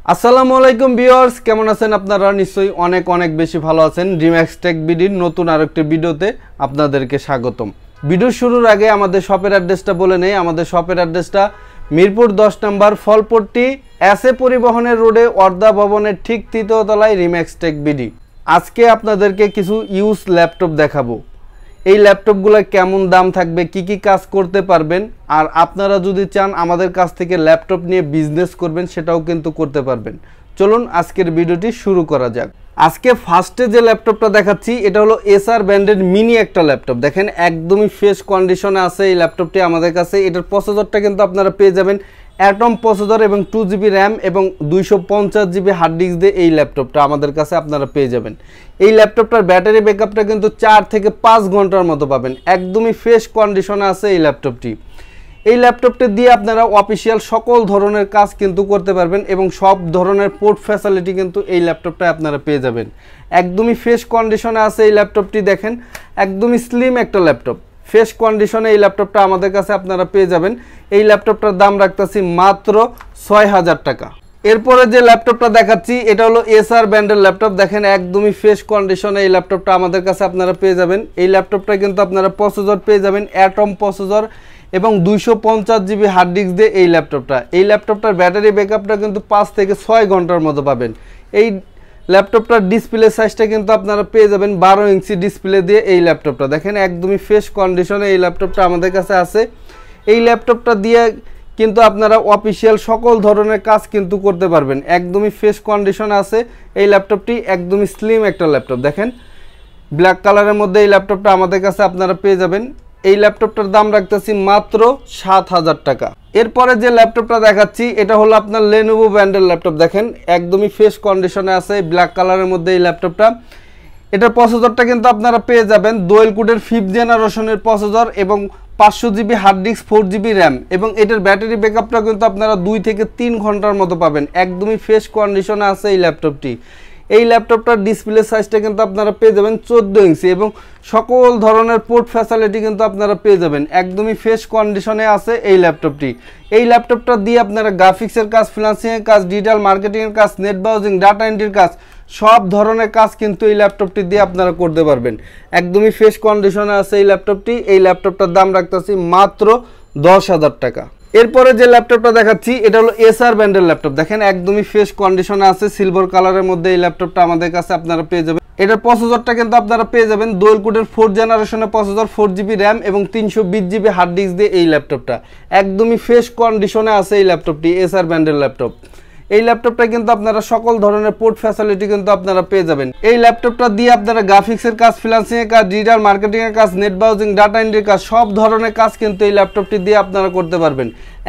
আসসালামু আলাইকুম ভিউয়ার্স, কেমন আছেন আপনারা? নিশ্চয়ই অনেক অনেক বেশি ভালো আছেন। ড্রিম্যাক্স টেক বিডির নতুন আরেকটি ভিডিওতে আপনাদেরকে স্বাগতম। ভিডিও শুরুর আগে আমাদের শপের অ্যাড্রেসটা বলে নেই। আমাদের শপের অ্যাড্রেসটা মিরপুর 10 নম্বর ফলপট্টি এসএ পরিবহনের রোডে ওয়ার্দা ভবনের ঠিক তৃতীয় তলায় ড্রিম্যাক্স টেক বিডি। আজকে আপনাদেরকে কিছু ইউজ ল্যাপটপ দেখাবো। এই ল্যাপটপগুলো কেমন দাম থাকবে, কি কি কাজ করতে পারবেন, আর আপনারা যদি চান আমাদের কাছ থেকে ল্যাপটপ নিয়ে বিজনেস করবেন সেটাও কিন্তু করতে পারবেন। চলুন আজকের ভিডিওটি শুরু করা যাক। আজকে ফার্স্টে যে ল্যাপটপটা দেখাচ্ছি এটা হলো এসআর ব্র্যান্ডের মিনি একটা ল্যাপটপ। দেখেন একদমই ফ্রেশ কন্ডিশনে আছে এই ল্যাপটপটি আমাদের কাছে। এটার প্রসেসরটা কিন্তু আপনারা পেয়ে যাবেন অ্যাটম প্রসেসর এবং 2GB র্যাম এবং 250GB হার্ড ডিস্ক দিয়ে এই ল্যাপটপটা আমাদের কাছে আপনারা পেয়ে যাবেন। এই ল্যাপটপটার ব্যাটারি ব্যাকআপটা কিন্তু 4 থেকে 5 ঘন্টার মতো পাবেন। একদমই ফ্রেশ কন্ডিশনে আছে এই ল্যাপটপটি। এই ল্যাপটপটা দিয়ে আপনারা অফিসিয়াল সকল ধরনের কাজ কিন্তু করতে পারবেন এবং সব ধরনের পোর্ট ফ্যাসিলিটি কিন্তু এই ল্যাপটপটা আপনারা পেয়ে যাবেন। একদমই ফ্রেশ কন্ডিশনে আছে এই ল্যাপটপটি। দেখেন একদমই স্লিম একটা ল্যাপটপ, ফ্রেশ কন্ডিশনে এই ল্যাপটপটা আমাদের কাছে আপনারা পেয়ে যাবেন। এই ল্যাপটপটার দাম রাখতেছি মাত্র 6000 টাকা। এরপরে যে ল্যাপটপটা দেখাচ্ছি এটা হলো এসআর ব্র্যান্ডের ল্যাপটপ। দেখেন একদমই ফ্রেশ কন্ডিশনে এই ল্যাপটপটা আমাদের কাছে আপনারা পেয়ে যাবেন। এই ল্যাপটপটা কিন্তু আপনারা প্রসেসর পেয়ে যাবেন অ্যাটম প্রসেসর এবং 250GB হার্ড ডিস্ক দিয়ে এই ল্যাপটপটা। এই ল্যাপটপটার ব্যাটারি ব্যাকআপটা কিন্তু 5 থেকে 6 ঘন্টার মতো পাবেন। এই ল্যাপটপটার ডিসপ্লে সাইজটা কিন্তু আপনারা পেয়ে যাবেন 12 ইঞ্চি ডিসপ্লে দিয়ে এই ল্যাপটপটা। দেখেন একদমই ফ্রেশ কন্ডিশনে এই ল্যাপটপটা আমাদের কাছে আছে। এই ল্যাপটপটা দিয়ে কিন্তু আপনারা অফিসিয়াল সকল ধরনের কাজ কিন্তু করতে পারবেন। একদমই ফ্রেশ কন্ডিশনে আছে এই ল্যাপটপটি। একদমই স্লিম একটা ল্যাপটপ। দেখেন ব্ল্যাক কালারের মধ্যে এই ল্যাপটপটা আমাদের কাছে আপনারা পেয়ে যাবেন। এই ল্যাপটপটার দাম রাখতেছি মাত্র 7000 টাকা। এরপরে যে ল্যাপটপটা দেখাচ্ছি এটা হলো আপনার লেনোভো ব্র্যান্ডের ল্যাপটপ। দেখেন একদমই ফ্রেশ কন্ডিশনে আছে ব্ল্যাক কালারের মধ্যে এই ল্যাপটপটা। এটার প্রসেসরটা কিন্তু আপনারা পেয়ে যাবেন ডুয়েল কোডের 5th জেনারেশনের প্রসেসর এবং 500GB hard disk 4GB RAM এবং এটার ব্যাটারি ব্যাকআপটা কিন্তু আপনারা 2 থেকে 3 ঘন্টার মতো পাবেন। একদমই ফ্রেশ কন্ডিশনে আছে এই ল্যাপটপটি। এই ল্যাপটপটার ডিসপ্লে সাইজটা কিন্তু আপনারা পেয়ে যাবেন 14 ইঞ্চি এবং সকল ধরনের পোর্ট ফ্যাসিলিটি কিন্তু আপনারা পেয়ে যাবেন। একদমই ফ্রেশ কন্ডিশনে আছে এই ল্যাপটপটি। এই ল্যাপটপটা দিয়ে আপনারা গ্রাফিক্সের কাজ, ফ্রিল্যান্সিংয়ের কাজ, ডিজিটাল মার্কেটিংয়ের কাজ, নেট ব্রাউজিং, ডাটা এন্ট্রির কাজ, সব ধরনের কাজ কিন্তু এই ল্যাপটপটি দিয়ে আপনারা করতে পারবেন। একদমই ফ্রেশ কন্ডিশনে আছে এই ল্যাপটপটি। এই ল্যাপটপটার দাম রাখতেছি মাত্র 10000 টাকা। এরপরে যে ল্যাপটপটা দেখাচ্ছি এটা হলো এসআর ব্র্যান্ডের ল্যাপটপ। দেখেন একদমই ফ্রেশ কন্ডিশনে আছে সিলভার কালারের মধ্যে এই ল্যাপটপটা আমাদের কাছে আপনারা পেয়ে যাবেন। এটার প্রসেসরটা কিন্তু আপনারা পেয়ে যাবেন ডুয়েল কোডের 4th জেনারেশনের প্রসেসর 4GB র্যাম এবং 320GB হার্ড ডিস্ক দিয়ে এই ল্যাপটপটা। একদমই ফ্রেশ কন্ডিশনে আছে এই ল্যাপটপটি, এসআর ব্র্যান্ডের ল্যাপটপ। এই ল্যাপটপটা কিন্তু আপনারা সকল ধরনের পোর্ট ফ্যাসিলিটি কিন্তু আপনারা পেয়ে যাবেন। এই ল্যাপটপটা দিয়ে আপনারা গ্রাফিক্সের কাজ, ফ্রিল্যান্সিংয়ের কাজ, ডিজিটাল মার্কেটিংয়ের কাজ, নেট ব্রাউজিং, ডাটা এন্ট্রির কাজ, সব ধরনের কাজ কিন্তু এই ল্যাপটপটি দিয়ে আপনারা করতে পারবেন।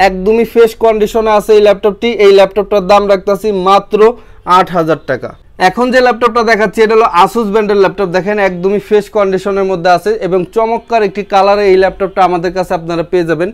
একদমই ফ্রেশ কন্ডিশনে আছে এই ল্যাপটপটি। এই ল্যাপটপটার দাম রাখতেছি মাত্র 8000 টাকা। এখন যে ল্যাপটপটা দেখাচ্ছি এটা হলো আসুস ব্র্যান্ডের ল্যাপটপ। দেখেন একদমই ফ্রেশ কন্ডিশনের মধ্যে আছে এবং চমৎকার একটি কালারে এই ল্যাপটপটা আমাদের কাছে আপনারা পেয়ে যাবেন।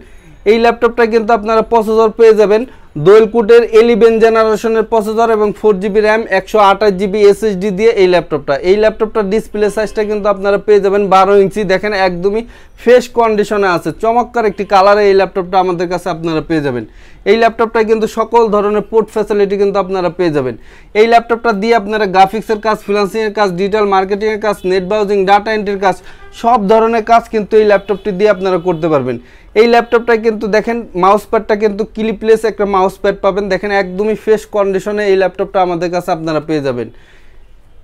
এই ল্যাপটপটা কিন্তু আপনারা প্রসেসর পেয়ে যাবেন ডুয়েল কোডের 11th জেনারেশনের প্রসেসর এবং 4GB র্যাম 128GB SSD দিয়ে এই ল্যাপটপটা। এই ল্যাপটপটার ডিসপ্লে সাইজটা কিন্তু আপনারা পেয়ে যাবেন 12 ইঞ্চি। দেখেন একদমই ফ্রেশ কন্ডিশনে আছে, চমৎকার একটি কালারে এই ল্যাপটপটা আমাদের কাছে আপনারা পেয়ে যাবেন। এই ল্যাপটপটা কিন্তু সকল ধরনের পোর্ট ফ্যাসিলিটি কিন্তু আপনারা পেয়ে যাবেন। এই ল্যাপটপটা দিয়ে আপনারা গ্রাফিক্সের কাজ, ফ্রিল্যান্সিংয়ের কাজ, ডিজিটাল মার্কেটিংয়ের কাজ, নেট ব্রাউজিং, ডাটা এন্ট্রির কাজ, সব ধরনের কাজ কিন্তু এই ল্যাপটপটি দিয়ে আপনারা করতে পারবেন। এই ল্যাপটপটা কিন্তু দেখেন মাউস প্যাডটা কিন্তু ক্লিপলেস একটা মাউস প্যাড পাবেন। দেখেন একদমই ফ্রেশ কন্ডিশনে এই ল্যাপটপটা আমাদের কাছে আপনারা পেয়ে যাবেন।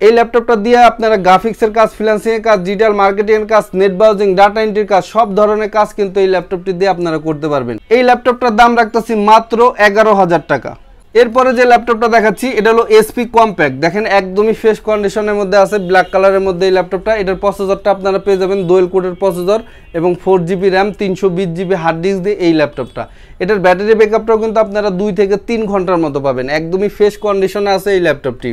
এই ল্যাপটপটা দিয়ে আপনারা গ্রাফিক্সের কাজ, ফ্রিল্যান্সিংয়ের কাজ, ডিজিটাল মার্কেটিংয়ের কাজ, নেট ব্রাউজিং, ডাটা এন্ট্রির কাজ, সব ধরনের কাজ কিন্তু এই ল্যাপটপটি দিয়ে আপনারা করতে পারবেন। এই ল্যাপটপটার দাম রাখতেছি মাত্র 11000 টাকা। এরপরে যে ল্যাপটপটা দেখাচ্ছি এটা হলো এসপি কম্প্যাক্ট। দেখেন একদমই ফ্রেশ কন্ডিশনের মধ্যে আছে ব্ল্যাক কালারের মধ্যে এই ল্যাপটপটা। এটার প্রসেসরটা আপনারা পেয়ে যাবেন ডুয়েল কোডের প্রসেসর এবং 4GB RAM 320GB hard disk দিয়ে এই ল্যাপটপটা। এটার ব্যাটারি ব্যাকআপটাও কিন্তু আপনারা 2 থেকে 3 ঘন্টার মতো পাবেন। একদমই ফ্রেশ কন্ডিশনে আছে এই ল্যাপটপটি।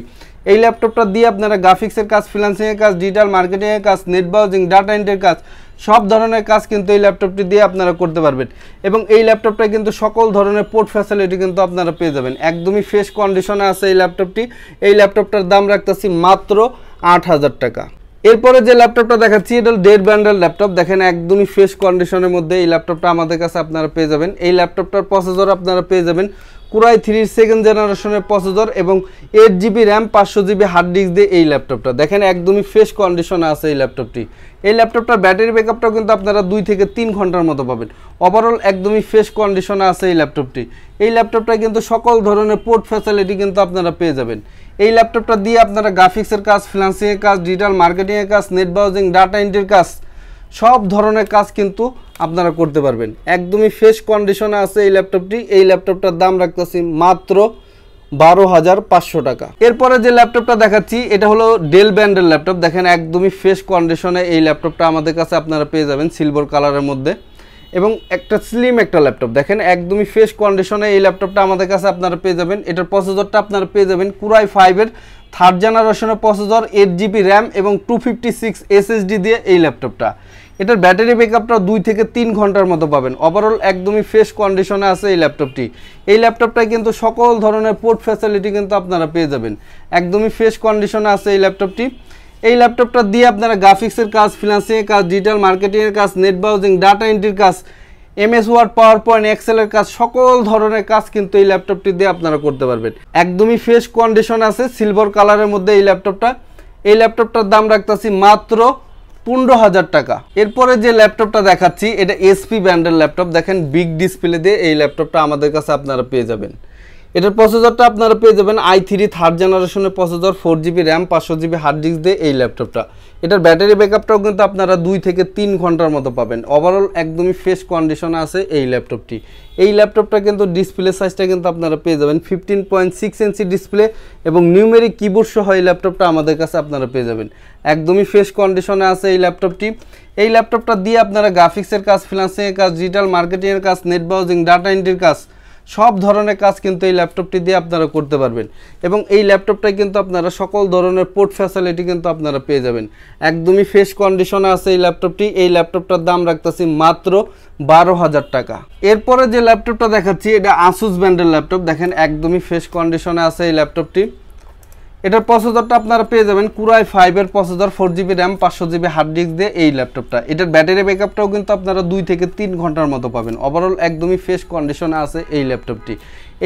এই ল্যাপটপটা দিয়ে আপনারা গ্রাফিক্সের কাজ, ফ্রিল্যান্সিংয়ের কাজ, ডিজিটাল মার্কেটিংয়ের কাজ, নেট ব্রাউজিং, ডাটা এন্ট্রির কাজ, সব ধরনের কাজ কিন্তু এই ল্যাপটপটি দিয়ে আপনারা করতে পারবেন এবং এই ল্যাপটপটা কিন্তু সকল ধরনের পোর্ট ফ্যাসিলিটি কিন্তু আপনারা পেয়ে যাবেন। একদমই ফ্রেশ কন্ডিশনে আছে এই ল্যাপটপটি। এই ল্যাপটপটার দাম রাখতেছি মাত্র 8000 টাকা। এরপরে যে ল্যাপটপটা দেখাচ্ছি এটা হলো ডেল ব্র্যান্ডের ল্যাপটপ। দেখেন একদমই ফ্রেশ কন্ডিশনের মধ্যে এই ল্যাপটপটা আমাদের কাছে আপনারা পেয়ে যাবেন। এই ল্যাপটপটার প্রসেসর আপনারা পেয়ে যাবেন কোরাই 3 সেকেন্ড জেনারেশনের প্রসেসর এবং 8GB RAM 500GB hard disk দিয়ে এই ল্যাপটপটা দেখেন একদমই ফ্রেশ কন্ডিশনে আছে এই ল্যাপটপটি। এই ল্যাপটপটার ব্যাটারি ব্যাকআপটাও কিন্তু আপনারা 2 থেকে 3 ঘন্টার মতো পাবেন। ওভারঅল একদমই ফ্রেশ কন্ডিশনে আছে এই ল্যাপটপটি। এই ল্যাপটপটা কিন্তু সকল ধরনের পোর্ট ফ্যাসিলিটি কিন্তু আপনারা পেয়ে যাবেন। এই ল্যাপটপটা দিয়ে আপনারা গ্রাফিক্সের কাজ, ফ্রিল্যান্সিংয়ের কাজ, ডিজিটাল মার্কেটিংয়ের কাজ, নেট ব্রাউজিং, ডাটা এন্ট্রির কাজ, সব ধরনের কাজ কিন্তু আপনারা করতে পারবেন। একদমই ফ্রেশ কন্ডিশনে আছে এই ল্যাপটপটি। এই ল্যাপটপটার দাম রাখতেছি মাত্র 12,500 টাকা। এরপরে যে ল্যাপটপটা দেখাচ্ছি এটা হলো ডেল ব্র্যান্ডের ল্যাপটপ। দেখেন একদমই ফ্রেশ কন্ডিশনে এই ল্যাপটপটা আমাদের কাছে আপনারা পেয়ে যাবেন সিলভার কালারের মধ্যে এবং একটা স্লিম একটা ল্যাপটপ। দেখেন একদমই ফ্রেশ কন্ডিশনে এই ল্যাপটপটা আমাদের কাছে আপনারা পেয়ে যাবেন। এটার প্রসেসরটা আপনারা পেয়ে যাবেন কোরাই 5-এর 3rd জেনারেশনের প্রসেসর, 8GB র্যাম এবং 256 SSD দিয়ে এই ল্যাপটপটা। এটার ব্যাটারি ব্যাকআপটা 2 থেকে 3 ঘন্টার মতো পাবেন। ওভারঅল একদমই ফ্রেশ কন্ডিশনে আছে এই ল্যাপটপটি। এই ল্যাপটপটায় কিন্তু সকল ধরনের পোর্ট ফ্যাসিলিটি কিন্তু আপনারা পেয়ে যাবেন। একদমই ফ্রেশ কন্ডিশনে আছে এই ল্যাপটপটি। এই ল্যাপটপটা দিয়ে আপনারা গ্রাফিক্সের কাজ, ফ্রিল্যান্সিংয়ের কাজ, ডিজিটাল মার্কেটিংয়ের কাজ, নেট ব্রাউজিং, ডাটা এন্ট্রির কাজ, MS ওয়ার্ড, পাওয়ার পয়েন্ট, এক্সেলের কাজ, সকল ধরনের কাজ কিন্তু এই ল্যাপটপটি দিয়ে আপনারা করতে পারবেন। একদমই ফ্রেশ কন্ডিশন আছে সিলভার কালারের মধ্যে এই ল্যাপটপটা। এই ল্যাপটপটার দাম রাখতেছি মাত্র 15,000 টাকা। এরপরে যে ল্যাপটপটা দেখাচ্ছি এটা SP ব্র্যান্ডের ল্যাপটপ। দেখেন বিগ ডিসপ্লে দিয়ে এই ল্যাপটপটা আমাদের কাছে আপনারা পেয়ে যাবেন। এটার প্রসেসরটা আপনারা পেয়ে যাবেন i3 3rd জেনারেশনের processor, 4GB RAM 500GB hard disk দিয়ে এই ল্যাপটপটা। এটার ব্যাটারি ব্যাকআপটাও কিন্তু আপনারা 2 থেকে 3 ঘন্টার মতো পাবেন। ওভারঅল একদমই ফ্রেশ কন্ডিশনে আছে এই ল্যাপটপটি। এই ল্যাপটপটা কিন্তু ডিসপ্লে সাইজটা কিন্তু আপনারা পেয়ে যাবেন 15.6 ইঞ্চি ডিসপ্লে এবং নিউমেরিক কিবোর্ড সহ এই ল্যাপটপটা আমাদের কাছে আপনারা পেয়ে যাবেন। একদমই ফ্রেশ কন্ডিশনে আছে এই ল্যাপটপটি। এই ল্যাপটপটা দিয়ে আপনারা গ্রাফিক্সের কাজ, ফ্রিল্যান্সিংয়ের কাজ, ডিজিটাল মার্কেটিংয়ের কাজ, নেট ব্রাউজিং, ডাটা এন্ট্রির কাজ, সব ধরনের কাজ কিন্তু এই ল্যাপটপটি দিয়ে আপনারা করতে পারবেন এবং এই ল্যাপটপটায় কিন্তু আপনারা সকল ধরনের পোর্ট ফ্যাসিলিটি কিন্তু আপনারা পেয়ে যাবেন। একদমই ফ্রেশ কন্ডিশনে আছে এই ল্যাপটপটি। এই ল্যাপটপটার দাম রাখতেছি মাত্র 12,000 টাকা। এরপরে যে ল্যাপটপটা দেখাচ্ছি এটা আসুস ব্র্যান্ডের ল্যাপটপ। দেখেন একদমই ফ্রেশ কন্ডিশনে আছে এই ল্যাপটপটি। এটার প্রসেসরটা আপনারা পেয়ে যাবেন কোরাই 5-এর processor, 4GB RAM 500GB hard disk দিয়ে এই ল্যাপটপটা। এটার ব্যাটারি ব্যাকআপটাও কিন্তু আপনারা 2 থেকে 3 ঘন্টার মতো পাবেন। ওভারঅল একদমই ফ্রেশ কন্ডিশনে আছে এই ল্যাপটপটি।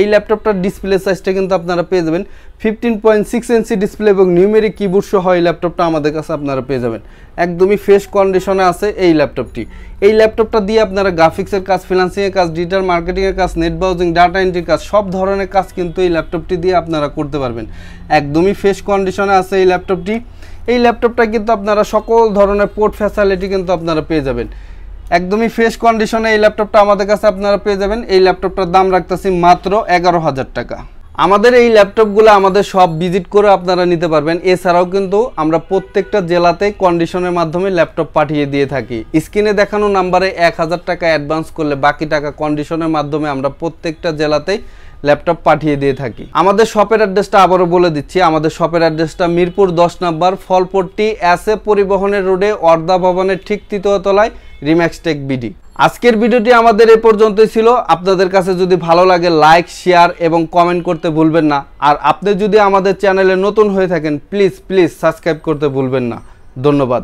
এই ল্যাপটপটার ডিসপ্লে সাইজটা কিন্তু আপনারা পেয়ে যাবেন 15.6 ইঞ্চি ডিসপ্লে এবং নিউমেরিক কিবোর্ড সহ এই ল্যাপটপটা আমাদের কাছে আপনারা পেয়ে যাবেন। একদমই ফ্রেশ কন্ডিশনে আছে এই ল্যাপটপটি। এই ল্যাপটপটা দিয়ে আপনারা গ্রাফিক্সের কাজ, ফ্রিল্যান্সিংয়ের কাজ, ডিজিটাল মার্কেটিংয়ের কাজ, নেট ব্রাউজিং, ডাটা এন্ট্রির কাজ, সব ধরনের কাজ কিন্তু এই ল্যাপটপটি দিয়ে আপনারা করতে পারবেন। একদমই ফ্রেশ কন্ডিশনে আছে এই ল্যাপটপটি। এই ল্যাপটপটা কিন্তু আপনারা সকল ধরনের পোর্ট ফ্যাসিলিটি কিন্তু আপনারা পেয়ে যাবেন। একদমই ফ্রেশ কন্ডিশনে এই ল্যাপটপটা আমাদের কাছে আপনারা পেয়ে যাবেন। এই ল্যাপটপটার দাম রাখতেছি মাত্র 11,000 টাকা। আমাদের এই ল্যাপটপগুলো আমাদের সব ভিজিট করে আপনারা নিতে পারবেন। এছাড়াও কিন্তু আমরা প্রত্যেকটা জেলাতেই কন্ডিশনের মাধ্যমে ল্যাপটপ পাঠিয়ে দিয়ে থাকি। স্ক্রিনে দেখানো নাম্বারে 1,000 টাকা অ্যাডভান্স করলে বাকি টাকা কন্ডিশনের মাধ্যমে আমরা প্রত্যেকটা জেলাতেই ল্যাপটপ পাঠিয়ে দিয়ে থাকি। আমাদের শপের অ্যাড্রেসটা আবারও বলে দিচ্ছি। আমাদের শপের অ্যাড্রেসটা মিরপুর 10 নম্বর ফলপট্টি এসএ পরিবহনের রোডে অর্ধা ভবনের ঠিক 3য় তলায় রিম্যাক্স টেক বিডি। আজকের ভিডিওটি আমাদের এই পর্যন্তই ছিল। আপনাদের কাছে যদি ভালো লাগে লাইক, শেয়ার এবং কমেন্ট করতে ভুলবেন না। আর আপনি যদি আমাদের চ্যানেলে নতুন হয়ে থাকেন প্লিজ সাবস্ক্রাইব করতে ভুলবেন না। ধন্যবাদ।